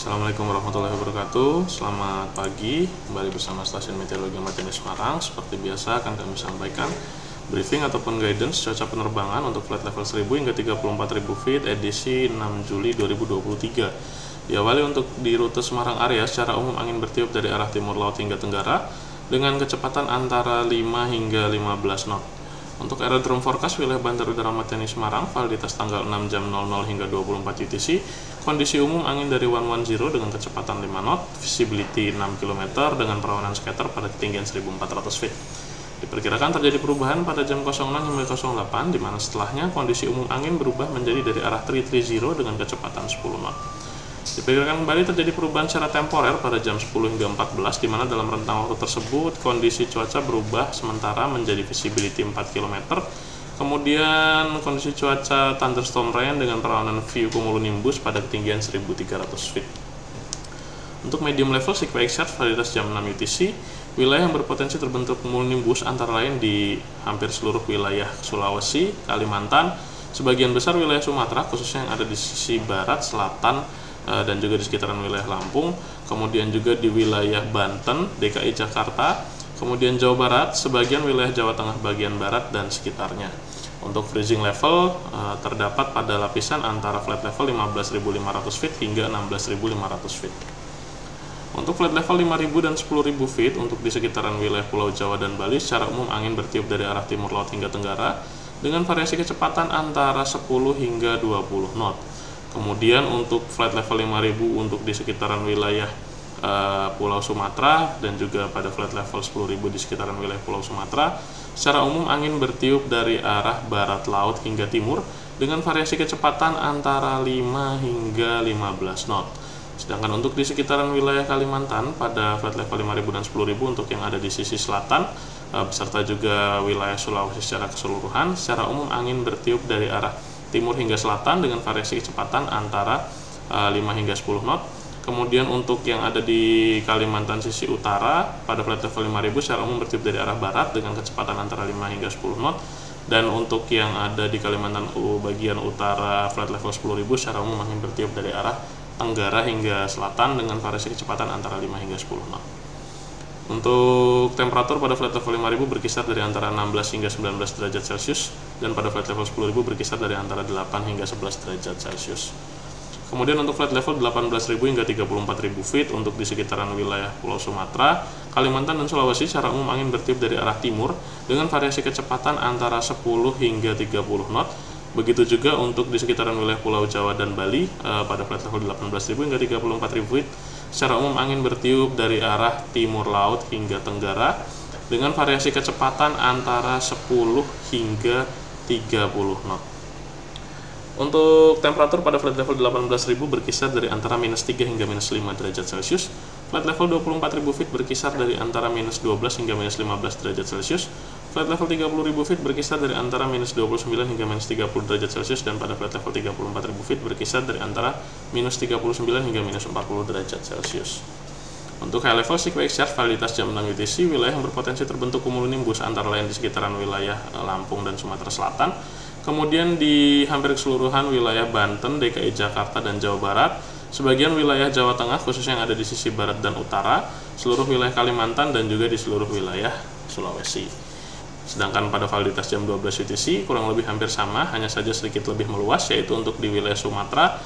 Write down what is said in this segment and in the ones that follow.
Assalamualaikum warahmatullahi wabarakatuh. Selamat pagi, kembali bersama Stasiun Meteorologi Mateni Semarang. Seperti biasa akan kami sampaikan briefing ataupun guidance cuaca penerbangan untuk flight level 1000 hingga 34.000 feet edisi 6 Juli 2023. Diawali untuk di rute Semarang area, secara umum angin bertiup dari arah timur laut hingga tenggara dengan kecepatan antara 5 hingga 15 knot. Untuk aerodrome forecast wilayah Bandar Udara Mateni Semarang, validitas tanggal 6 jam 00 hingga 24 UTC, kondisi umum angin dari 110 dengan kecepatan 5 knot, visibility 6 km dengan perawanan scatter pada ketinggian 1400 feet. Diperkirakan terjadi perubahan pada jam 06 hingga 08, di mana setelahnya kondisi umum angin berubah menjadi dari arah 330 dengan kecepatan 10 knot. Diperkirakan kembali terjadi perubahan secara temporer pada jam 10 hingga 14, di mana dalam rentang waktu tersebut kondisi cuaca berubah sementara menjadi visibility 4 km. Kemudian kondisi cuaca thunderstorm rain dengan perawanan view cumulonimbus pada ketinggian 1300 feet. Untuk medium level sequence chart validitas jam 6 UTC, wilayah yang berpotensi terbentuk cumulonimbus antara lain di hampir seluruh wilayah Sulawesi, Kalimantan, sebagian besar wilayah Sumatera khususnya yang ada di sisi barat, selatan, dan juga di sekitaran wilayah Lampung, kemudian juga di wilayah Banten, DKI Jakarta, kemudian Jawa Barat, sebagian wilayah Jawa Tengah bagian barat dan sekitarnya. Untuk freezing level terdapat pada lapisan antara flight level 15.500 feet hingga 16.500 feet. Untuk flight level 5.000 dan 10.000 feet untuk di sekitaran wilayah Pulau Jawa dan Bali, secara umum angin bertiup dari arah timur laut hingga tenggara dengan variasi kecepatan antara 10 hingga 20 knot. Kemudian untuk flight level 5000 untuk di sekitaran wilayah Pulau Sumatera dan juga pada flight level 10.000 di sekitaran wilayah Pulau Sumatera, secara umum angin bertiup dari arah barat laut hingga timur dengan variasi kecepatan antara 5 hingga 15 knot. Sedangkan untuk di sekitaran wilayah Kalimantan pada flight level 5000 dan 10.000 untuk yang ada di sisi selatan beserta juga wilayah Sulawesi secara keseluruhan, secara umum angin bertiup dari arah timur hingga selatan dengan variasi kecepatan antara 5 hingga 10 knot. Kemudian untuk yang ada di Kalimantan sisi utara pada flight level 5000 secara umum bertiup dari arah barat dengan kecepatan antara 5 hingga 10 knot. Dan untuk yang ada di Kalimantan bagian utara flight level 10.000 secara umum angin bertiup dari arah tenggara hingga selatan dengan variasi kecepatan antara 5 hingga 10 knot. Untuk temperatur pada flight level 5000 berkisar dari antara 16 hingga 19 derajat Celcius dan pada flight level 10.000 berkisar dari antara 8 hingga 11 derajat Celcius. Kemudian untuk flight level 18.000 hingga 34.000 feet untuk di sekitaran wilayah Pulau Sumatera, Kalimantan dan Sulawesi secara umum angin bertiup dari arah timur dengan variasi kecepatan antara 10 hingga 30 knot. Begitu juga untuk di sekitaran wilayah Pulau Jawa dan Bali pada flight level 18.000 hingga 34.000 feet. Secara umum angin bertiup dari arah timur laut hingga tenggara dengan variasi kecepatan antara 10 hingga 30 knot. Untuk temperatur pada flight level 18.000 berkisar dari antara -3 hingga -5 derajat Celcius. Flight level 24.000 feet berkisar dari antara -12 hingga -15 derajat Celcius. Flight level 30.000 feet berkisar dari antara -29 hingga -30 derajat Celcius dan pada flight level 34.000 feet berkisar dari antara -39 hingga -40 derajat Celcius. Untuk high level sequence chart validitas jam 6 UTC, wilayah yang berpotensi terbentuk cumulonimbus antara lain di sekitaran wilayah Lampung dan Sumatera Selatan. Kemudian di hampir keseluruhan wilayah Banten, DKI Jakarta dan Jawa Barat, sebagian wilayah Jawa Tengah khususnya yang ada di sisi barat dan utara, seluruh wilayah Kalimantan dan juga di seluruh wilayah Sulawesi. Sedangkan pada validitas jam 12 UTC kurang lebih hampir sama, hanya saja sedikit lebih meluas, yaitu untuk di wilayah Sumatera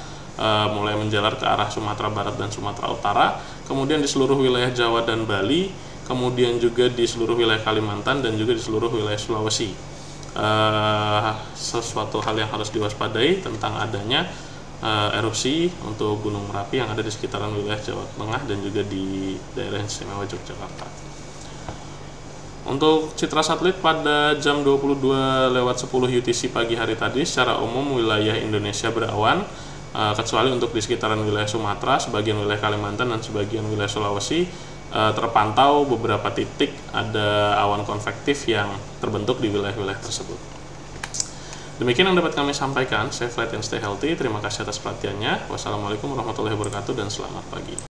mulai menjalar ke arah Sumatera Barat dan Sumatera Utara, kemudian di seluruh wilayah Jawa dan Bali, kemudian juga di seluruh wilayah Kalimantan dan juga di seluruh wilayah Sulawesi. Sesuatu hal yang harus diwaspadai tentang adanya erupsi untuk Gunung Merapi yang ada di sekitaran wilayah Jawa Tengah dan juga di daerah istimewa Yogyakarta. Untuk citra satelit pada jam 22:10 UTC pagi hari tadi, secara umum wilayah Indonesia berawan, kecuali untuk di sekitaran wilayah Sumatera, sebagian wilayah Kalimantan dan sebagian wilayah Sulawesi terpantau beberapa titik ada awan konvektif yang terbentuk di wilayah-wilayah tersebut. Demikian yang dapat kami sampaikan. Stay flight and stay healthy. Terima kasih atas perhatiannya. Wassalamualaikum warahmatullahi wabarakatuh dan selamat pagi.